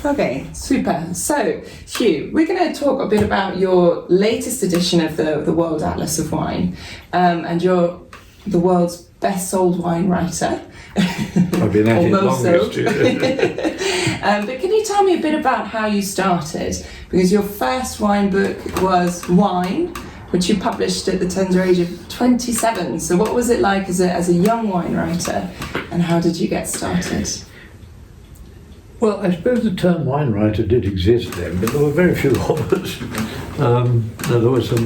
Okay, super. So, Hugh, we're going to talk a bit about your latest edition of the World Atlas of Wine, and you're the world's best-sold wine writer. I've been at it longest. But can you tell me a bit about how you started? Because your first wine book was Wine, which you published at the tender age of 27. So what was it like as a young wine writer, and how did you get started? Well, I suppose the term wine writer did exist then, but there were very few of us. There was a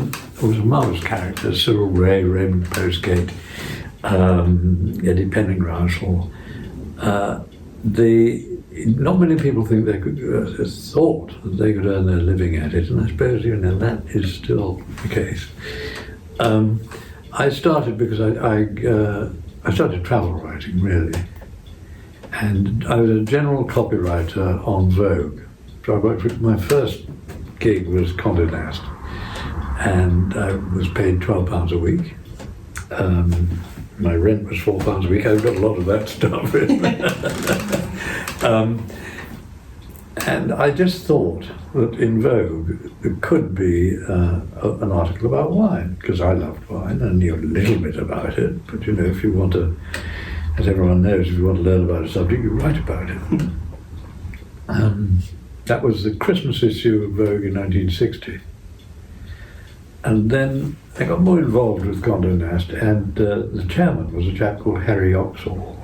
marvellous character, Cyril Ray, Raymond Postgate, Eddie Penningrassel. Not many people think they could thought that they could earn their living at it, and I suppose that is still the case. I started because I started travel writing really, and I was a general copywriter on Vogue. So I worked with, my first gig was Condé Nast, and I was paid £12 a week. My rent was £4 a week. I've got a lot of that stuff in. And I just thought that in Vogue there could be an article about wine, because I loved wine and knew a little bit about it. But if you want to, as everyone knows, if you want to learn about a subject, you write about it. That was the Christmas issue of Vogue in 1960. And then I got more involved with Condé Nast, and the chairman was a chap called Harry Oxall,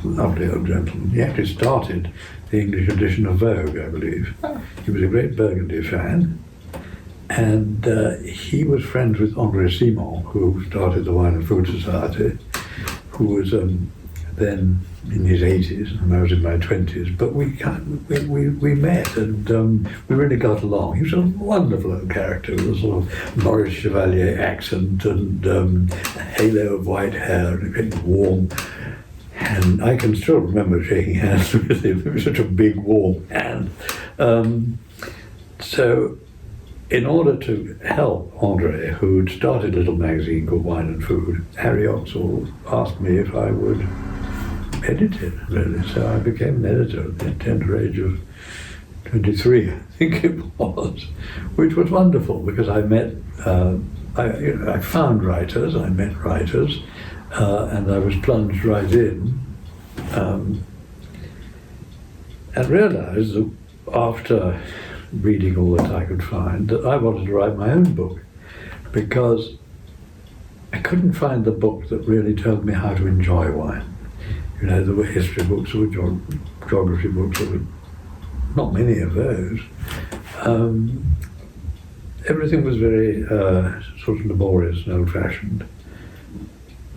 lovely old gentleman. He actually started the English edition of Vogue, I believe. Oh. He was a great Burgundy fan, and he was friends with André Simon, who started the Wine and Food Society, who was then in his 80s, and I was in my 20s, but we met, and we really got along. He was a wonderful old character with a sort of Maurice Chevalier accent and a halo of white hair, and a bit warm. And I can still remember shaking hands with him. It was such a big, warm hand. So, in order to help André, who'd started a little magazine called Wine and Food, Harry Oxall asked me if I would edit it, really. So I became an editor at the tender age of 23, I think it was, which was wonderful because I met, I found writers, I met writers, and I was plunged right in, and realised that after reading all that I could find, that I wanted to write my own book, because I couldn't find the book that really told me how to enjoy wine. There were history books, there were geography books, there were not many of those. Everything was very sort of laborious and old-fashioned.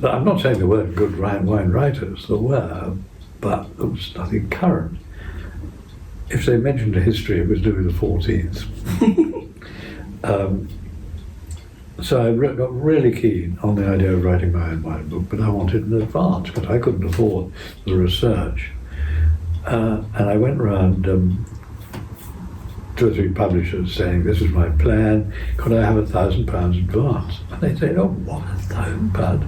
I'm not saying there weren't good wine writers, there were, but there was nothing current. If they mentioned a history, it was Louis XIV. So I got really keen on the idea of writing my own wine book, but I wanted an advance, because I couldn't afford the research. And I went around 2 or 3 publishers saying, this is my plan, could I have £1,000 advance? And they said, oh, what, £1,000?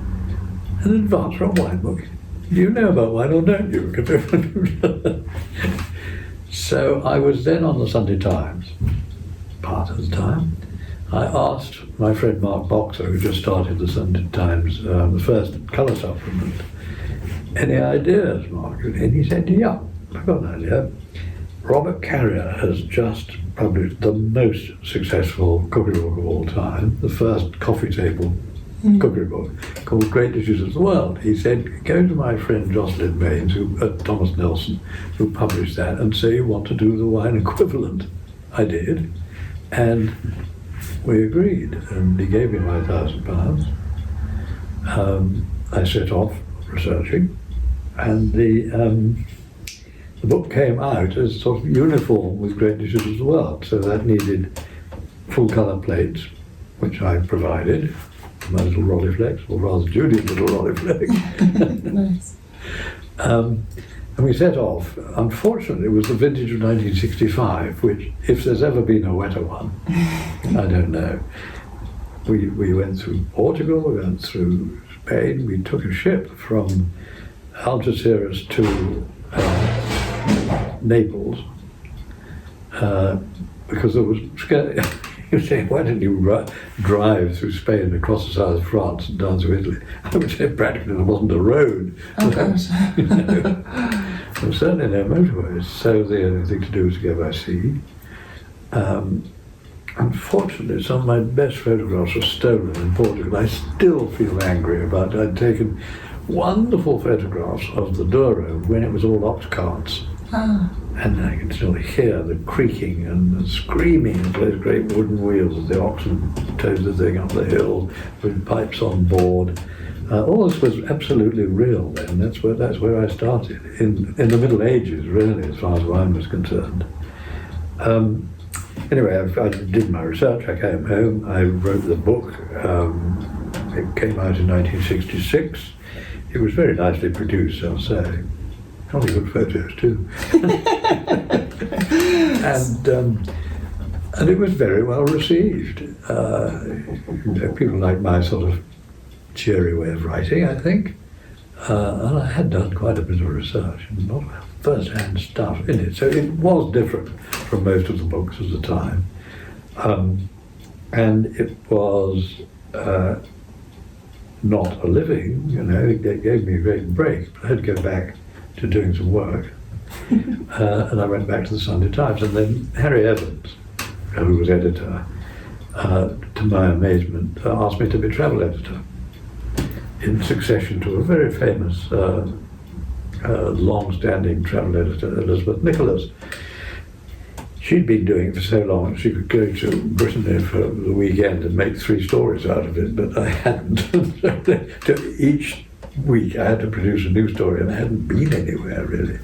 An advance for a wine book? Do you know about wine or don't you? So I was then on the Sunday Times, part of the time. I asked my friend Mark Boxer, who just started the Sunday Times, the first colour supplement, any ideas, Mark? And he said, yeah, I've got an idea. Robert Carrier has just published the most successful cookery book of all time, the first coffee table cookery book, called Great Dishes of the World. He said, go to my friend Jocelyn Baines, Thomas Nelson, who published that, and say you want to do the wine equivalent. I did, and we agreed, and he gave me my £1,000. I set off researching, and the book came out as sort of uniform with Great Dishes of the World, so that needed full colour plates, which I provided, my little Rolleiflex, or rather Judy's little Rolleiflex. Nice. And we set off. Unfortunately, it was the vintage of 1965, which, if there's ever been a wetter one, I don't know. We went through Portugal, we went through Spain, we took a ship from Algeciras to Naples, because there was you say, why didn't you drive through Spain and across the south of France and down to Italy? I would say practically there wasn't a road. Oh gosh. There were certainly no motorways, so the only thing to do was to go by sea. Unfortunately, some of my best photographs were stolen in Portugal. I still feel angry about it. I'd taken wonderful photographs of the Douro when it was all ox carts. Ah. And I can still hear the creaking and the screaming of those great wooden wheels as the oxen towed the thing up the hill with pipes on board. All this was absolutely real then. That's where I started, in the Middle Ages, really, as far as wine was concerned. Anyway, I did my research, I came home, I wrote the book. It came out in 1966. It was very nicely produced, I'll say. Probably good photos too. And it was very well received. People liked my sort of cheery way of writing, I think. And I had done quite a bit of research, and a lot of first-hand stuff in it. So it was different from most of the books of the time. And it was not a living, it gave me a great break. But I had to go back to doing some work. And I went back to the Sunday Times. And then Harry Evans, who was editor, to my amazement, asked me to be travel editor, in succession to a very famous long-standing travel editor, Elizabeth Nicholas. She'd been doing it for so long she could go to Brittany for the weekend and make 3 stories out of it, but I hadn't. So each week I had to produce a new story, and I hadn't been anywhere really.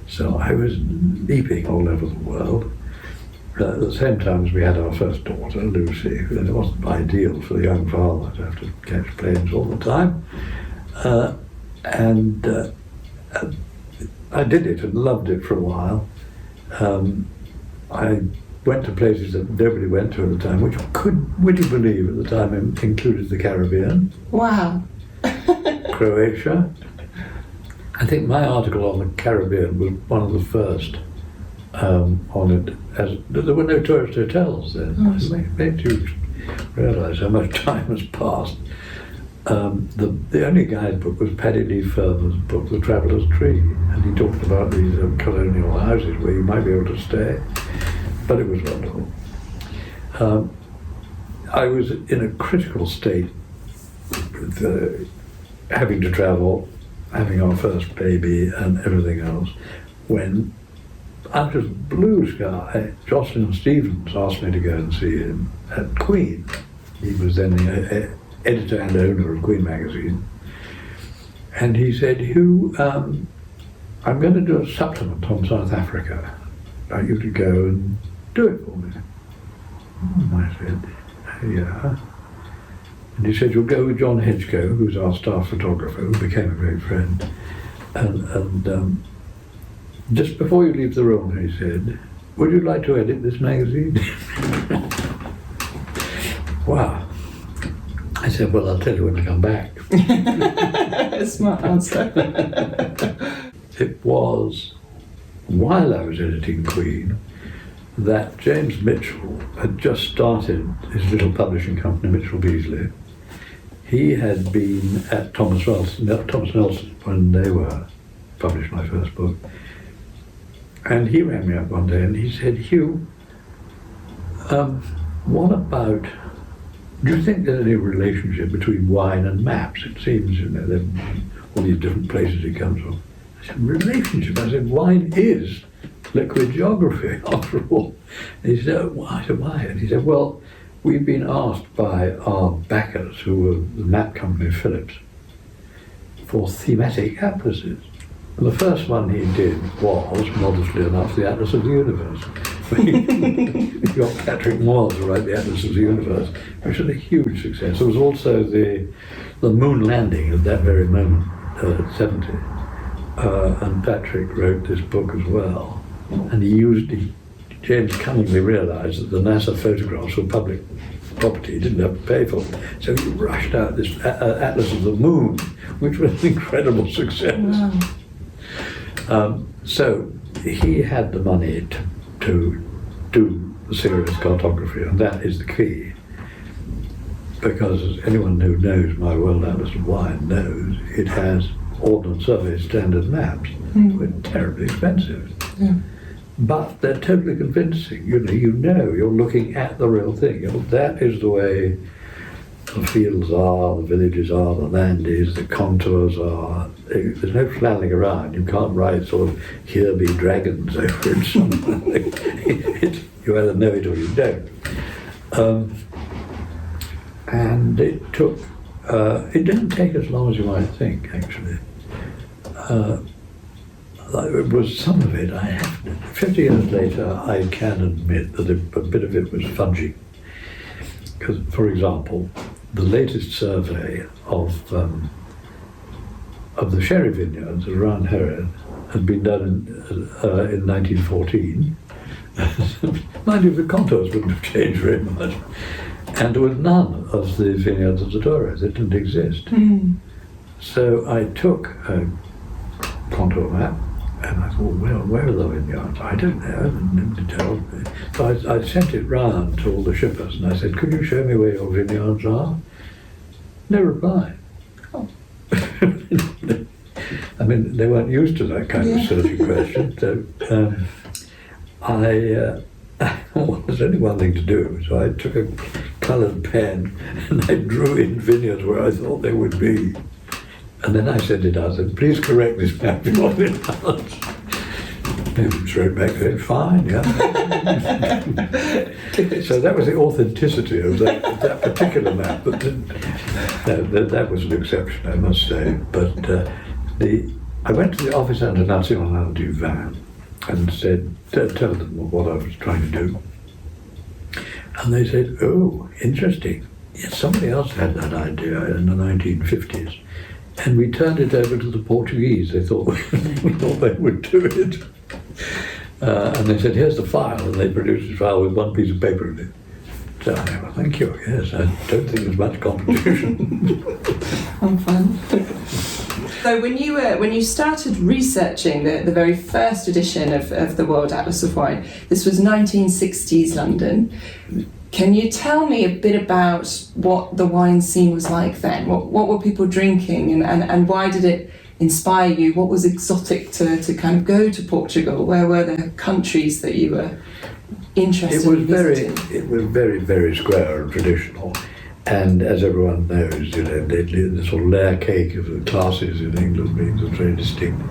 So I was leaping all over the world. At the same time as we had our first daughter, Lucy, and it wasn't ideal for the young father to have to catch planes all the time. I did it and loved it for a while. I went to places that nobody went to at the time, which would you believe at the time included the Caribbean. Wow. Croatia. I think my article on the Caribbean was one of the first on it, as there were no tourist hotels then. It made you realise how much time has passed. The only guidebook was Paddy Lee Ferber's book, The Traveller's Tree, and he talked about these colonial houses where you might be able to stay, but it was wonderful. I was in a critical state with having to travel, having our first baby and everything else, when out of the blue sky, Jocelyn Stevens asked me to go and see him at Queen. He was then the editor and owner of Queen magazine. And he said, Hugh, I'm going to do a supplement on South Africa. I'd like you to go and do it for me. I said, yeah. And he said, you'll go with John Hedgecoe, who's our staff photographer, who became a great friend. And just before you leave the room, he said, would you like to edit this magazine? Wow. I said, well, I'll tell you when I come back. Smart answer. It was while I was editing Queen that James Mitchell had just started his little publishing company, Mitchell Beasley. He had been at Thomas Nelson when they published my first book. And he rang me up one day and he said, Hugh, what about, do you think there's any relationship between wine and maps? It seems, there are all these different places it comes from. I said, relationship? I said, wine is liquid geography, after all. And he said, why? I said, why? And he said, well, we've been asked by our backers, who were the map company Phillips, for thematic atlases. And the first one he did was, modestly enough, the Atlas of the Universe. He got Patrick Moore to write the Atlas of the Universe, which was a huge success. There was also the moon landing at that very moment, 70. And Patrick wrote this book as well. And James cunningly realised that the NASA photographs were public property, he didn't have to pay for them. So he rushed out this Atlas of the Moon, which was an incredible success. Wow. So he had the money to do serious cartography, and that is the key. Because anyone who knows my World Atlas of Wine knows it has Ordnance Survey standard maps. They're terribly expensive. Yeah. But they're totally convincing. You know you're looking at the real thing. That is the way the fields are, the villages are, the land is, the contours are. There's no flanning around. You can't write sort of "here be dragons" over it. You either know it or you don't. And it took. It didn't take as long as you might think, actually. It was some of it. 50 years later, I can admit that a bit of it was fudging. Because, for example, the latest survey of the sherry vineyards around Herod had been done in 1914. Mind you, the contours wouldn't have changed very much. And there was none of the vineyards of the Douro. They didn't exist. So I took a contour map, and I thought, well, where are the vineyards? I don't know, nobody told me. So I sent it round to all the shippers, and I said, could you show me where your vineyards are? No reply. Oh. I mean, they weren't used to that kind of searching question. So well, there's only one thing to do. So I took a coloured pen and I drew in vineyards where I thought they would be. And then I sent it out and said, please correct this map before vineyards. And straight back saying, fine, yeah. So that was the authenticity of that particular map. But that was an exception, I must say. But I went to the Office International du Vin and said, tell them what I was trying to do. And they said, oh, interesting. Yes, somebody else had that idea in the 1950s. And we turned it over to the Portuguese. They thought they would do it. And they said, here's the file. And they produced the file with one piece of paper in it. So I said, well, thank you. Yes, I don't think there's much competition. I'm fun. So when you started researching the very first edition of the World Atlas of Wine, this was 1960s London. Can you tell me a bit about what the wine scene was like then? What were people drinking and why did it inspire you? What was exotic to kind of go to Portugal? Where were the countries that you were interested in visiting? It was very, very square and traditional. And as everyone knows, the sort of layer cake of the classes in England means it's very distinct.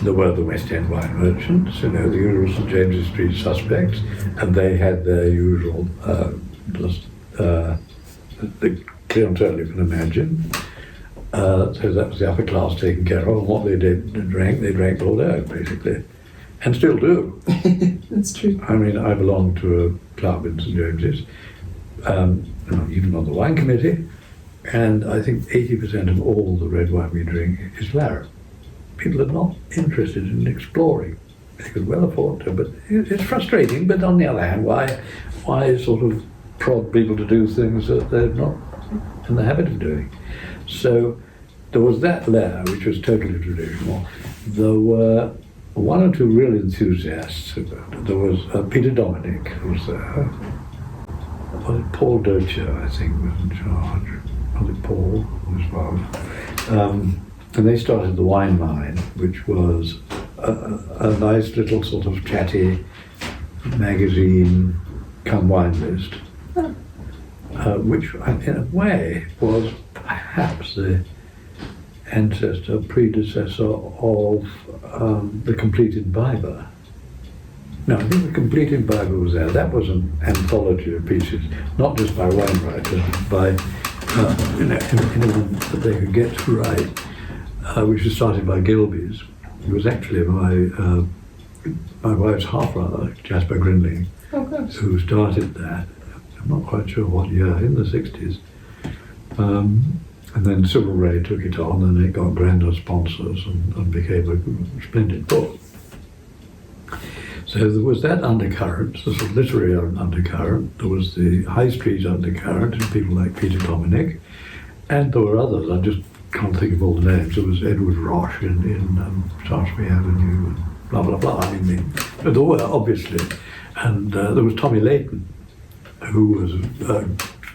There were the West End wine merchants, the usual St James's Street suspects, and they had their usual, the clientele you can imagine. So that was the upper class taken care of, and what they drank Bordeaux, basically. And still do. That's true. I mean, I belong to a club in St James's, even on the wine committee, and I think 80% of all the red wine we drink is Larra. People are not interested in exploring. They could well afford to, but it's frustrating. But on the other hand, why sort of prod people to do things that they're not in the habit of doing? So there was that layer, which was totally traditional. There were one or two real enthusiasts. There was Peter Dominic, who was there. Was it Paul Docher, I think, was in charge. Was it Paul as well? And they started the Wine Mine, which was a nice little sort of chatty magazine come wine list, which in a way was perhaps the predecessor of the Complete Imbiber. No, I think the Complete Imbiber was there. That was an anthology of pieces, not just by wine writers, but by anyone that they could get to write, which was started by Gilbey's. It was actually my wife's half-brother, Jasper Grinling, who started that. I'm not quite sure what year, in the 60s. And then Civil Ray took it on, and it got grander sponsors and became a splendid book. So there was that undercurrent, the sort of literary undercurrent. There was the high street undercurrent, and people like Peter Dominic, and there were others. I just can't think of all the names. There was Edward Roche in Shaftesbury Avenue, and blah blah blah. I mean, there were obviously And there was Tommy Layton, who was a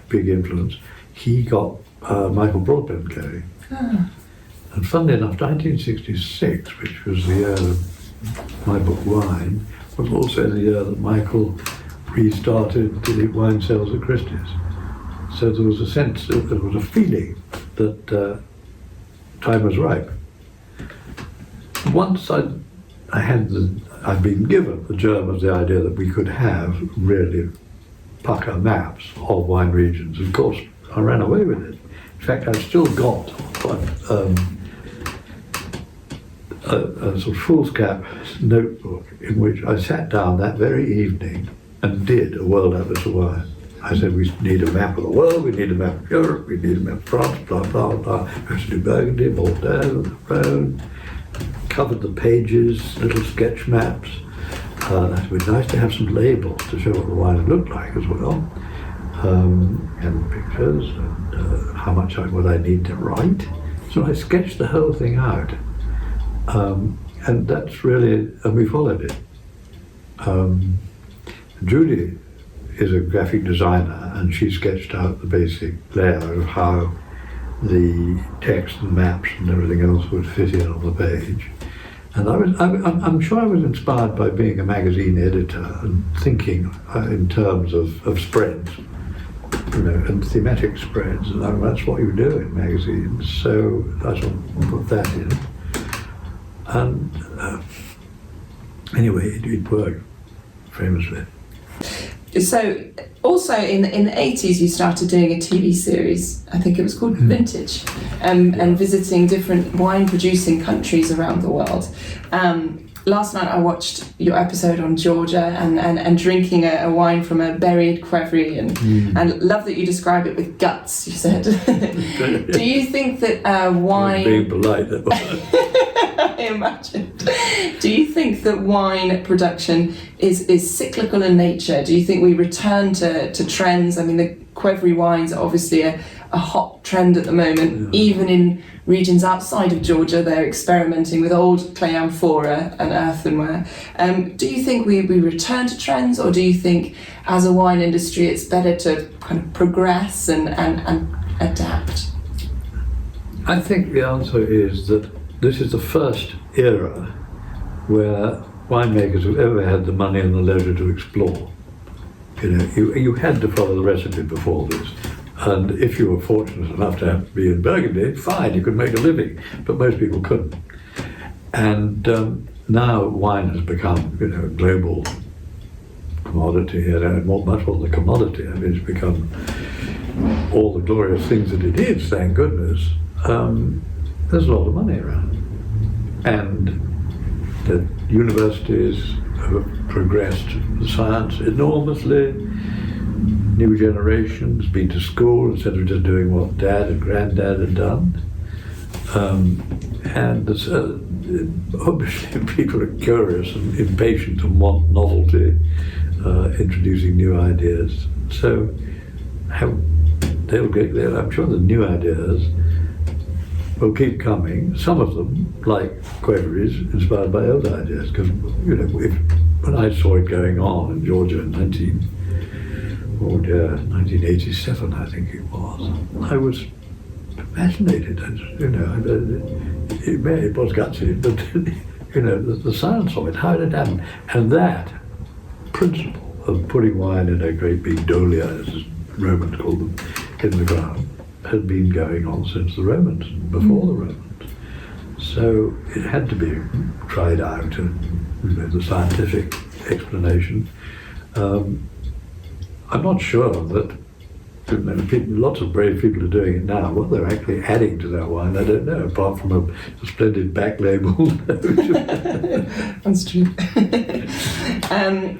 big influence. He got Michael Broadbent going. Ah. And funnily enough, 1966, which was the year of my book Wine, was also the year that Michael restarted the wine sales at Christie's. So there was a sense, there was a feeling that time was ripe. Once I'd been given the germ of the idea that we could have really pucker maps of wine regions. Of course, I ran away with it. In fact, I've still got a sort of foolscap notebook in which I sat down that very evening and did a world atlas of wine. I said, we need a map of the world, we need a map of Europe, we need a map of France, blah, blah, blah. We have to do Burgundy, Bordeaux, Rhone. Covered the pages, little sketch maps. It would be nice to have some labels to show what the wine looked like as well. And pictures, and how much would I need to write. So I sketched the whole thing out. And that's really, and we followed it. Judy is a graphic designer, and she sketched out the basic layout of how the text and maps and everything else would fit in on the page. And I'm sure I was inspired by being a magazine editor and thinking in terms of spreads, and thematic spreads, and that's what you do in magazines. So I sort of put that in. And anyway, it worked famously. So, also in the 80s, you started doing a TV series. I think it was called Vintage, and visiting different wine-producing countries around the world. Last night I watched your episode on Georgia and drinking a wine from a buried Quevri, and love that you describe it with guts, you said. Do you think that wine... Being polite, that was. I imagined. Do you think that wine production is cyclical in nature? Do you think we return to trends? I mean, the Quevri wines are obviously a hot trend at the moment. Yeah. Even in regions outside of Georgia, they're experimenting with old clay amphora and earthenware. Do you think we return to trends, or do you think as a wine industry it's better to kind of progress and adapt? I think the answer is that this is the first era where winemakers have ever had the money and the leisure to explore. You had to follow the recipe before this. And if you were fortunate enough to have to be in Burgundy, fine, you could make a living, but most people couldn't. And now wine has become, a global commodity, and much more than a commodity. I mean, it's become all the glorious things that it is, thank goodness. There's a lot of money around. And the universities have progressed the science enormously. New generations been to school instead of just doing what Dad and Granddad had done. And obviously people are curious and impatient and want novelty, introducing new ideas. So they'll get there. I'm sure the new ideas will keep coming. Some of them, like Quevri's, inspired by old ideas. Because when I saw it going on in Georgia in 1987, I think it was, I was fascinated. It was gutsy, but the science of it, how did it happen, and that principle of putting wine in a great big dolia, as the Romans called them, in the ground, had been going on since the Romans, before the Romans. So it had to be tried out, and the scientific explanation. I'm not sure that lots of brave people are doing it now. What they're actually adding to that wine, I don't know, apart from a splendid back label. That's true. And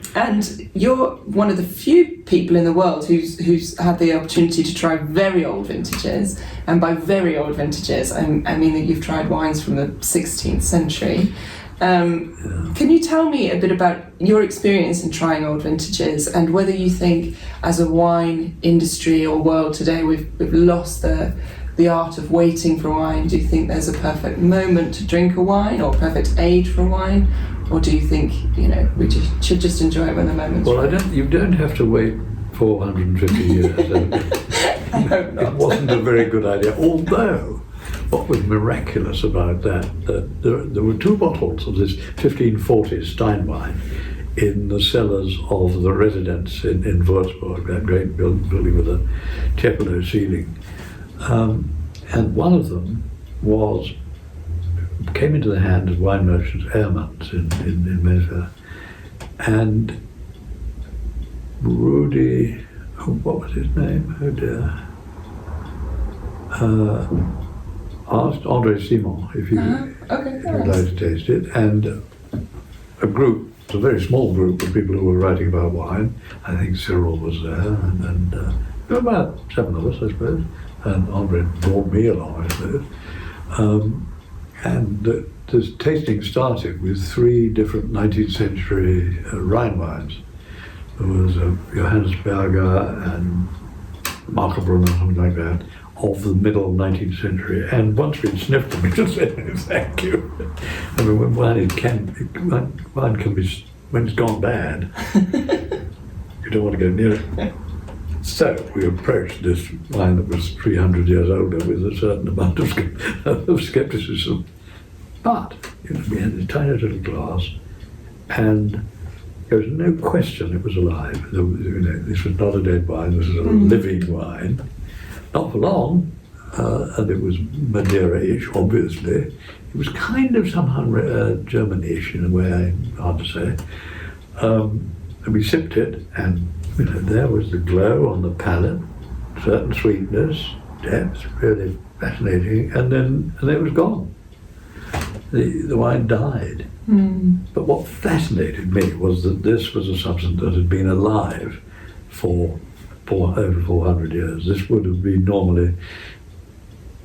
you're one of the few people in the world who's had the opportunity to try very old vintages. And by very old vintages, I mean that you've tried wines from the 16th century. Can you tell me a bit about your experience in trying old vintages, and whether you think as a wine industry or world today we've lost the art of waiting for wine? Do you think there's a perfect moment to drink a wine, or a perfect age for a wine, or do you think we should just enjoy it when the moment's Well, right? you don't have to wait 450 years. I hope not. It wasn't a very good idea. Although, what was miraculous about that there were 2 bottles of this 1540 Stein wine in the cellars of the residence in Würzburg, that great building with a Tiepolo ceiling. And one of them came into the hands of wine merchants Ehrmans in Mayfair. And Rudy, what was his name? Oh dear. Asked André Simon if he would like to taste it. And a group, a very small group of people who were writing about wine. I think Cyril was there, and there were about 7 of us, I suppose. And Andre brought me along, I suppose. And this tasting started with 3 different 19th century Rhine wines. There was Johannesberger and Markenbrunner, something like that, of the middle 19th century. And once we'd sniffed them, we just said, no, thank you. I mean, when wine can be, when it's gone bad, you don't want to go near it. So we approached this wine that was 300 years older with a certain amount of skepticism. But we had this tiny little glass, and there was no question it was alive. This was not a dead wine, this was a living wine. Not for long, and it was Madeira-ish, obviously. It was kind of somehow German-ish in a way, hard to say. And we sipped it, and there was the glow on the palate, certain sweetness, depth, really fascinating, and then it was gone. The wine died. But what fascinated me was that this was a substance that had been alive for over 400 years. This would have been normally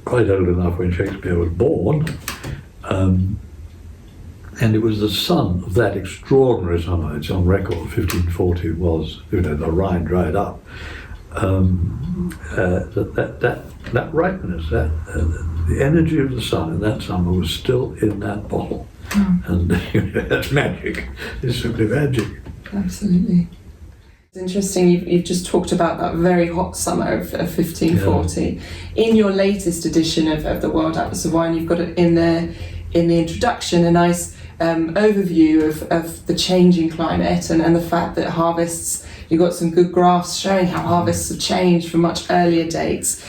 quite old enough when Shakespeare was born. And it was the son of that extraordinary summer. It's on record, 1540 was, the Rhine dried up. That ripeness, the energy of the sun in that summer was still in that bottle. And that's magic. It's simply magic. Absolutely. It's interesting, you've just talked about that very hot summer of 1540. Yeah. In your latest edition of the World Atlas of Wine, you've got it in the introduction, a nice overview of the changing climate and the fact that harvests, you've got some good graphs showing how harvests have changed from much earlier dates.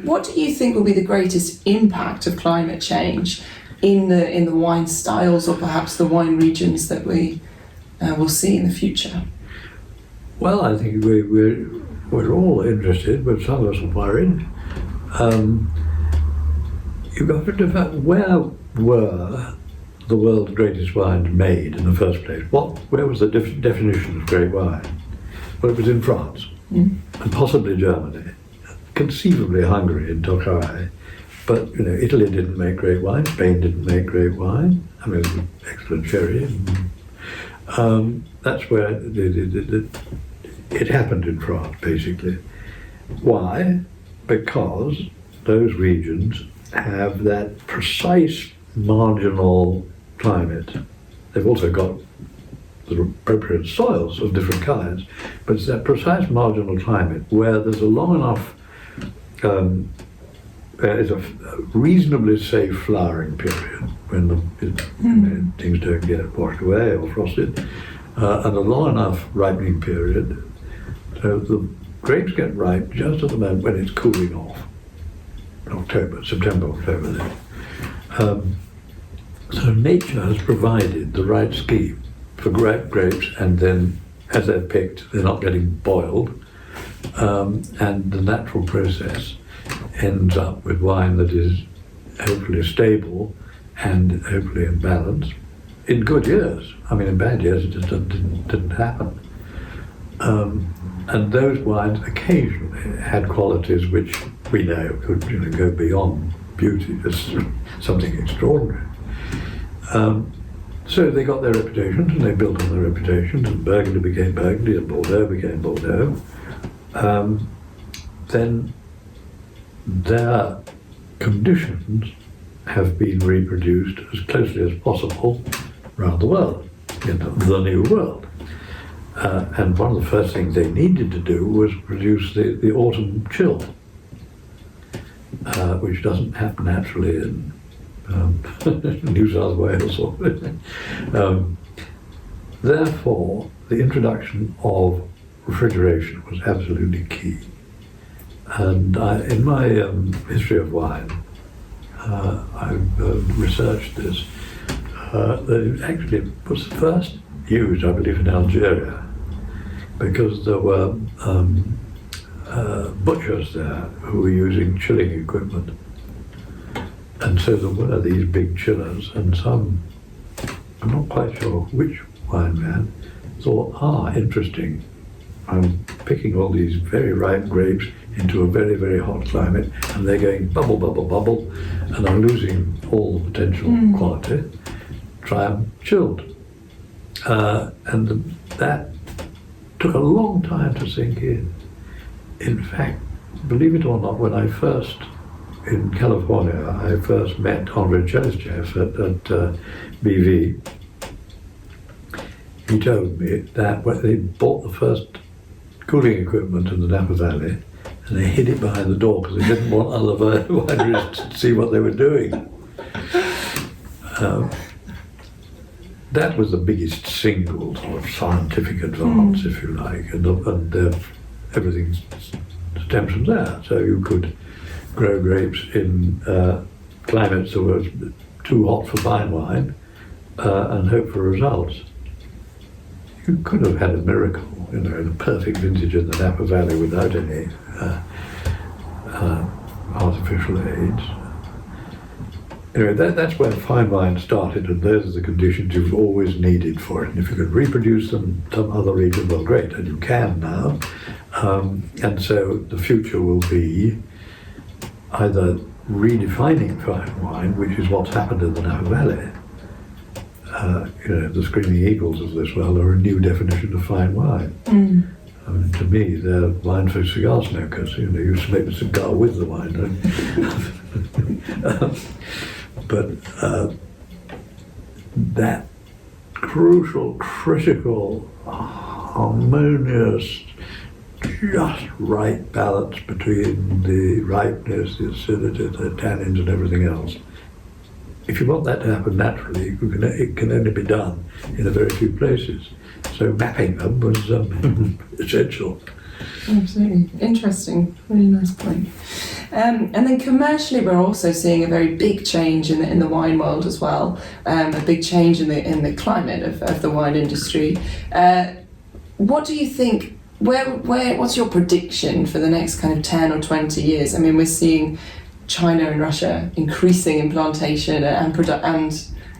What do you think will be the greatest impact of climate change in the wine styles, or perhaps the wine regions that we will see in the future? Well, I think we're all interested, but some of us are worried. You've got to define, where were the world's greatest wines made in the first place? Where was the definition of great wine? Well, it was in France, and possibly Germany, conceivably Hungary in Tokai. But Italy didn't make great wine, Spain didn't make great wine. I mean, it was excellent sherry. That's where it happened in France, basically. Why? Because those regions have that precise marginal climate. They've also got the appropriate soils of different kinds, but it's that precise marginal climate where there's a long enough, it's a reasonably safe flowering period when things don't get washed away or frosted, and a long enough ripening period. So the grapes get ripe just at the moment when it's cooling off. September, October then. So nature has provided the right scheme for grapes, and then as they're picked, they're not getting boiled, and the natural process ends up with wine that is hopefully stable and hopefully in balance in good years. I mean, in bad years it just didn't happen. And those wines occasionally had qualities which we know could go beyond beauty, just something extraordinary. So they got their reputations, and they built on their reputations, and Burgundy became Burgundy, and Bordeaux became Bordeaux. Then their conditions have been reproduced as closely as possible around the world, in the New World. And one of the first things they needed to do was produce the autumn chill, which doesn't happen naturally in New South Wales. Therefore, the introduction of refrigeration was absolutely key. And in my history of wine, I've researched this. That it actually was first used, I believe, in Algeria, because there were butchers there who were using chilling equipment. And so there were these big chillers, and some, I'm not quite sure which wine man, thought, interesting, I'm picking all these very ripe grapes into a very, very hot climate, and they're going bubble, bubble, bubble, and I'm losing all the potential quality. Try them chilled. And that took a long time to sink in. In fact, believe it or not, when I first, in California, I first met Andrei Chelistchev at BV, he told me that when they bought the first cooling equipment in the Napa Valley, and they hid it behind the door because they didn't want other wineries to see what they were doing. That was the biggest single sort of scientific advance, if you like, and everything stems from there. So you could grow grapes in climates that were too hot for fine wine and hope for results. You could have had a miracle, the perfect vintage in the Napa Valley without any artificial aids. Anyway, that's where fine wine started, and those are the conditions you've always needed for it. And if you could reproduce them in some other region, well, great, and you can now. And so the future will be either redefining fine wine, which is what's happened in the Napa Valley. The Screaming Eagles of this world are a new definition of fine wine. I mean, to me, they're wine for cigar smokers. You used to make the cigar with the wine. But that crucial, critical, harmonious, just right balance between the ripeness, the acidity, the tannins, and everything else. If you want that to happen naturally, it can only be done in a very few places. So mapping them was essential. Absolutely. Interesting. Really nice point. And then commercially, we're also seeing a very big change in the wine world as well. A big change in the climate of the wine industry. What do you think? What's your prediction for the next kind of 10 or 20 years? I mean, we're seeing China and Russia increasing in plantation and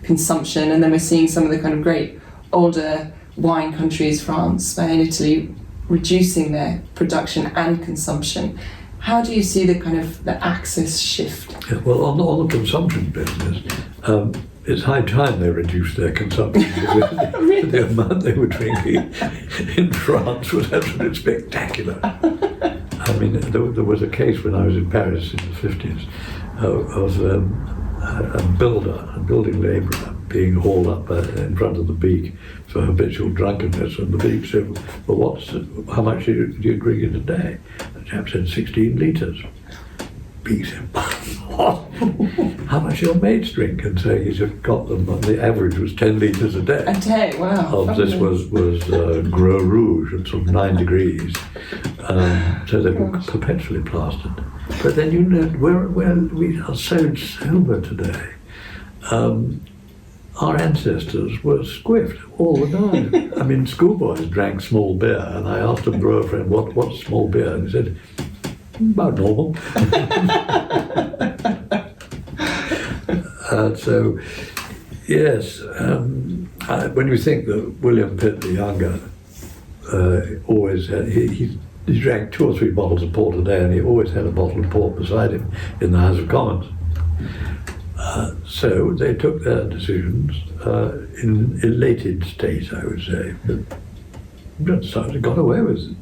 consumption, and then we're seeing some of the kind of great older wine countries, France, Spain, Italy, reducing their production and consumption. How do you see the axis shift? Yeah, well, on the consumption business, it's high time they reduced their consumption. Really? The amount they were drinking in France was absolutely spectacular. I mean, there was a case when I was in Paris in the 50s of a building labourer being hauled up in front of the beak for habitual drunkenness, and the beak said, well, how much do you drink in a day? The chap said 16 litres. Beak said, what? How much your mates drink? And so he just got them, and the average was 10 litres a day. A day, wow. This was Gros Rouge at sort of 9 degrees. So they were perpetually plastered. But then, where we are so sober today, our ancestors were squiffed all the time. I mean, schoolboys drank small beer, and I asked a brewer friend, what's small beer? And he said, about normal. So, yes, when you think that William Pitt the Younger always had, he drank 2 or 3 bottles of port a day, and he always had a bottle of port beside him in the House of Commons. So they took their decisions in elated state, I would say. But they got away with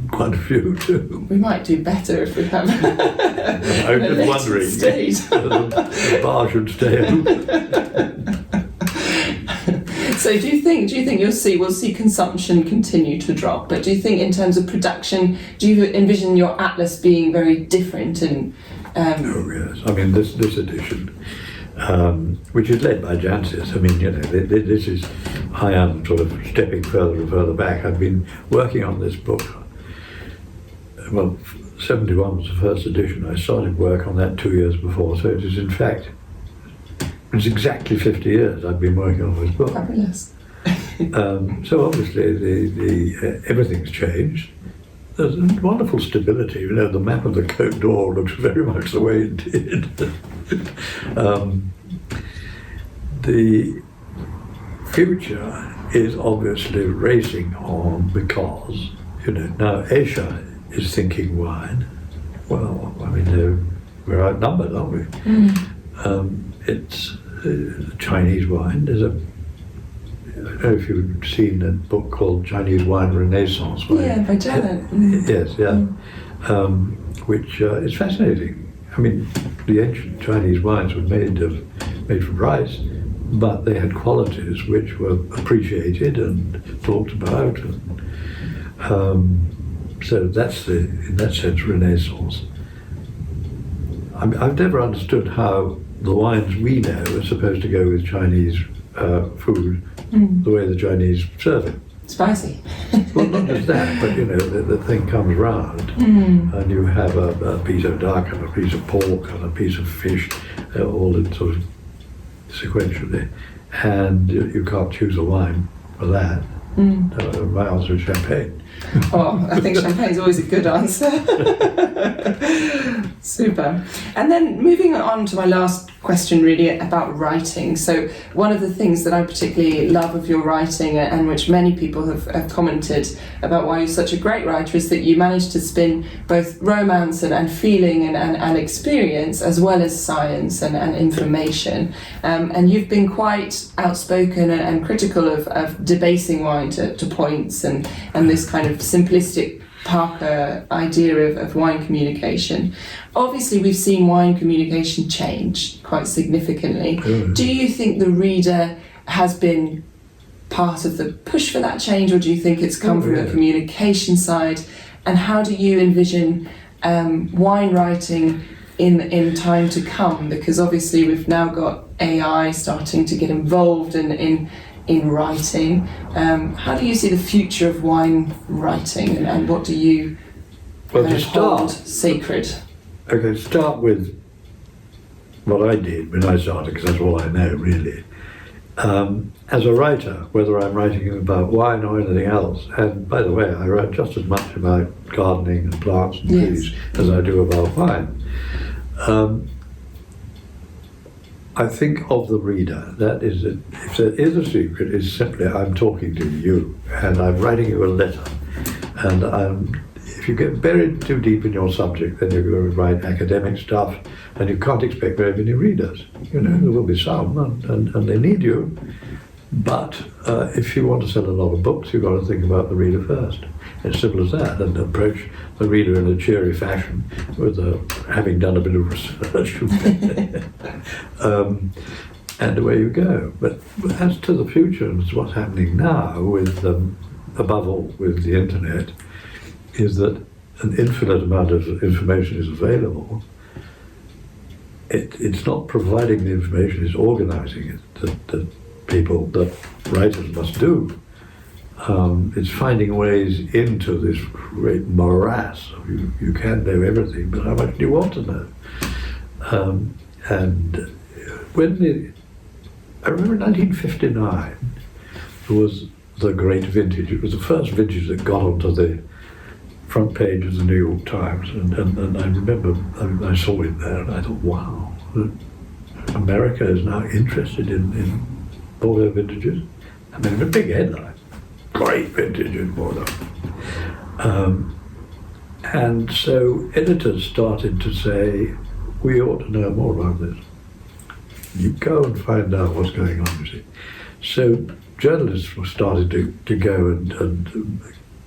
quite a few too. We might do better if we have. I was just wondering if the bar should stay open. So do you think we'll see consumption continue to drop? But do you think in terms of production, do you envision your atlas being very different? And Oh yes, I mean this edition, which is led by Jancis. I mean, this is, I am sort of stepping further and further back. I've been working on this book. Well, 71 was the first edition. I started work on that 2 years before, so it is in fact, it's exactly 50 years I've been working on this book. fabulous. So obviously the everything's changed. There's wonderful stability. The map of the Côte d'Or looks very much the way it did. The future is obviously racing on because, now Asia is thinking wine. Well, I mean, we're outnumbered, aren't we? It's Chinese wine. There's I don't know if you've seen a book called Chinese Wine Renaissance. By Janet. Yes, yeah. Which is fascinating. I mean, the ancient Chinese wines were made from rice, but they had qualities which were appreciated and talked about. So that's in that sense, Renaissance. I've never understood how the wines we know are supposed to go with Chinese food, the way the Chinese serve it. Spicy. Well, not just that, but the thing comes round, and you have a piece of duck and a piece of pork and a piece of fish, all in sort of sequentially, and you can't choose a wine for that. My answer is champagne. Oh, I think champagne's always a good answer. Super. And then moving on to my last question, really about writing. So one of the things that I particularly love of your writing, and which many people have commented about why you're such a great writer, is that you manage to spin both romance and feeling and experience, as well as science and information. And you've been quite outspoken and critical of debasing wine to points and this kind of simplistic Parker idea of wine communication. Obviously, we've seen wine communication change quite significantly. Do you think the reader has been part of the push for that change, or do you think it's come from the communication side? And how do you envision wine writing in time to come? Because obviously we've now got AI starting to get involved in writing. How do you see the future of wine writing, and what do you hold sacred? Okay, start with what I did when I started, because that's all I know really. As a writer, whether I'm writing about wine or anything else, and by the way, I write just as much about gardening and plants and trees as I do about wine. I think of the reader, that is, if there is a secret, it's simply I'm talking to you and I'm writing you a letter. And if you get buried too deep in your subject, then you're going to write academic stuff and you can't expect very many readers. There will be some and they need you. But if you want to sell a lot of books, you've got to think about the reader first. As simple as that, and approach the reader in a cheery fashion with having done a bit of research. And away you go. But as to the future and what's happening now with, above all, with the internet, is that an infinite amount of information is available. It's not providing the information, it's organizing it that people, that writers must do. It's finding ways into this great morass. You can know everything, but how much do you want to know? And I remember in 1959, there was the great vintage. It was the first vintage that got onto the front page of the New York Times, and I remember I saw it there, and I thought, wow, America is now interested in all their vintages. I mean, a big headline. Great vintage in Bordeaux. And so editors started to say, we ought to know more about this. You go and find out what's going on, you see. So journalists started to go and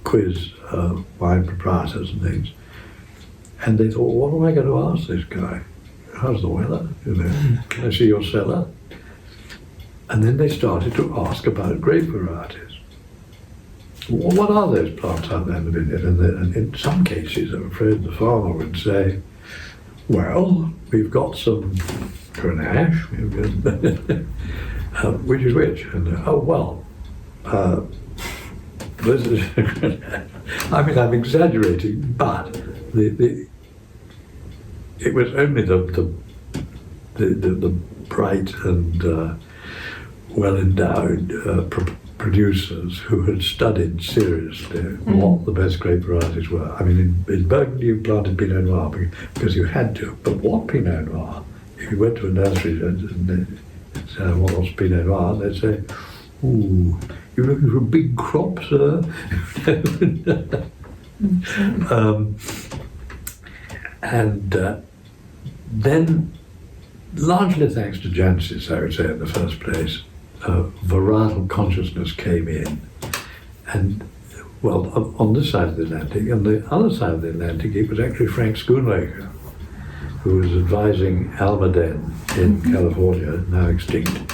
quiz wine proprietors and things. And they thought, what am I going to ask this guy? How's the weather? Can I see your cellar? And then they started to ask about grape varieties. What are those plants out there in the vineyard? And in some cases, I'm afraid the farmer would say, well, we've got some Grenache, which is which? And this is Grenache. I mean, I'm exaggerating, but it was only the bright and well-endowed producers who had studied seriously what the best grape varieties were. I mean, in Burgundy you planted Pinot Noir because you had to, but what Pinot Noir? If you went to a nursery and said, what's Pinot Noir? They'd say, ooh, you're looking for a big crop, sir? Then, largely thanks to Jancis, I would say, in the first place, varietal consciousness came in. And, well, on this side of the Atlantic, and the other side of the Atlantic, it was actually Frank Schoonmaker, who was advising Almaden in California, now extinct.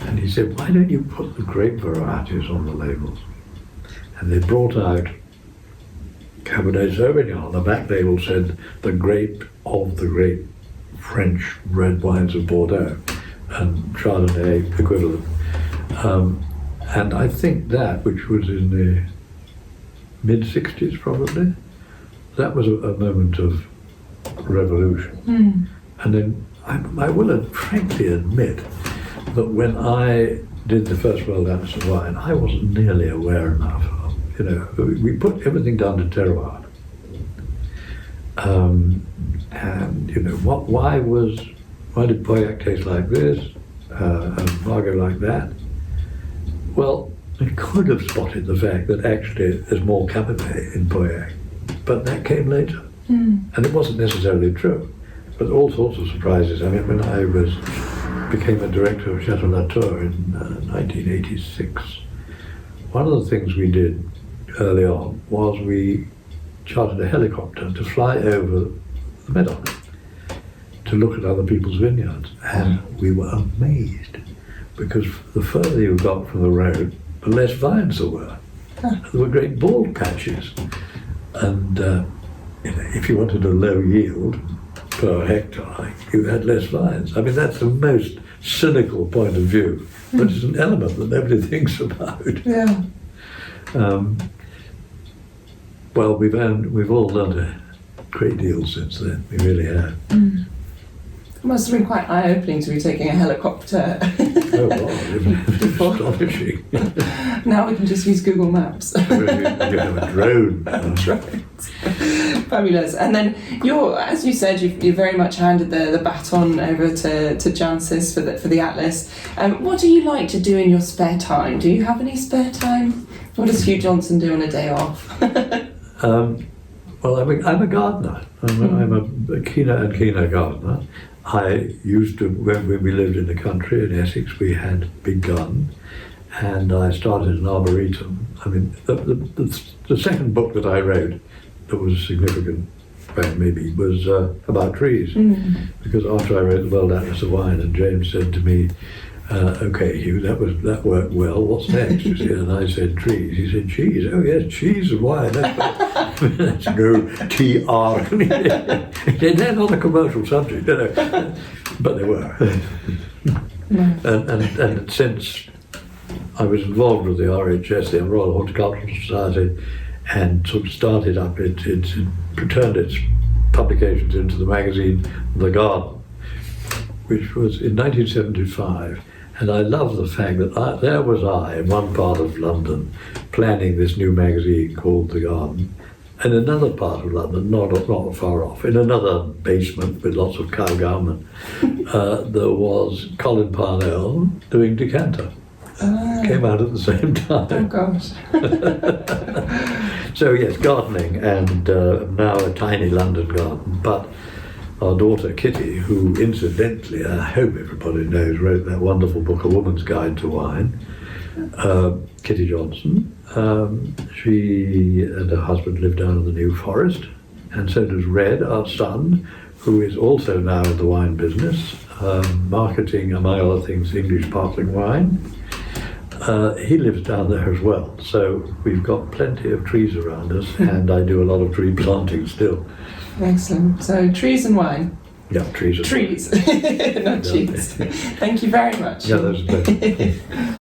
And he said, why don't you put the grape varieties on the labels? And they brought out Cabernet Sauvignon. The back label said, the grape of the great French red wines of Bordeaux, and Chardonnay equivalent. And I think that, which was in the mid-60s probably, that was a moment of revolution. And then I will frankly admit that when I did the first World Atlas of Wine, I wasn't nearly aware enough of, we put everything down to terroir. And why did Pauillac taste like this and Margaux like that? Well, it could have spotted the fact that actually there's more Cabernet in Pauillac, but that came later. And it wasn't necessarily true, but all sorts of surprises. I mean, when I became a director of Chateau Latour in 1986, one of the things we did early on was we chartered a helicopter to fly over the meadow to look at other people's vineyards, and we were amazed because the further you got from the road, the less vines there were. There were great bald patches, and if you wanted a low yield per hectare, you had less vines. I mean, that's the most cynical point of view, but it's an element that nobody thinks about. Yeah. Well, we've all learned a great deal since then. We really have. It must have been quite eye-opening to be taking a helicopter. Oh, wow, astonishing. Now we can just use Google Maps. You have a drone. That's right. Fabulous. And then as you said, you very much handed the baton over to Jancis for the Atlas. What do you like to do in your spare time? Do you have any spare time? What does Hugh Johnson do on a day off? Well, I'm a gardener. I'm a keener and keener gardener. I used to, when we lived in the country in Essex, we had a big garden, and I started an arboretum. I mean, the second book that I wrote that was significant, maybe, was about trees. Because after I wrote the World Atlas of Wine, and James said to me, okay, Hugh, that worked well. What's next? You see, and I said trees. He said cheese. Oh yes, cheese and wine. That's no TR. They're not a commercial subject, but they were. And since I was involved with the RHS, the Royal Horticultural Society, and sort of started up, it turned its publications into the magazine The Garden, which was in 1975. And I love the fact that there was I in one part of London planning this new magazine called The Garden, and another part of London, not far off, in another basement with lots of cow gum, there was Colin Parnell doing Decanter. Came out at the same time. Oh gosh. So yes, gardening, and now a tiny London garden, but our daughter Kitty, who incidentally, I hope everybody knows, wrote that wonderful book, A Woman's Guide to Wine, Kitty Johnson. She and her husband live down in the New Forest, and so does Red, our son, who is also now in the wine business. marketing, among other things, English sparkling wine. He lives down there as well, so we've got plenty of trees around us, and I do a lot of tree planting still. Excellent. So trees and wine. Yeah, trees. Trees, not cheese. Thank you very much. Yeah, that's better.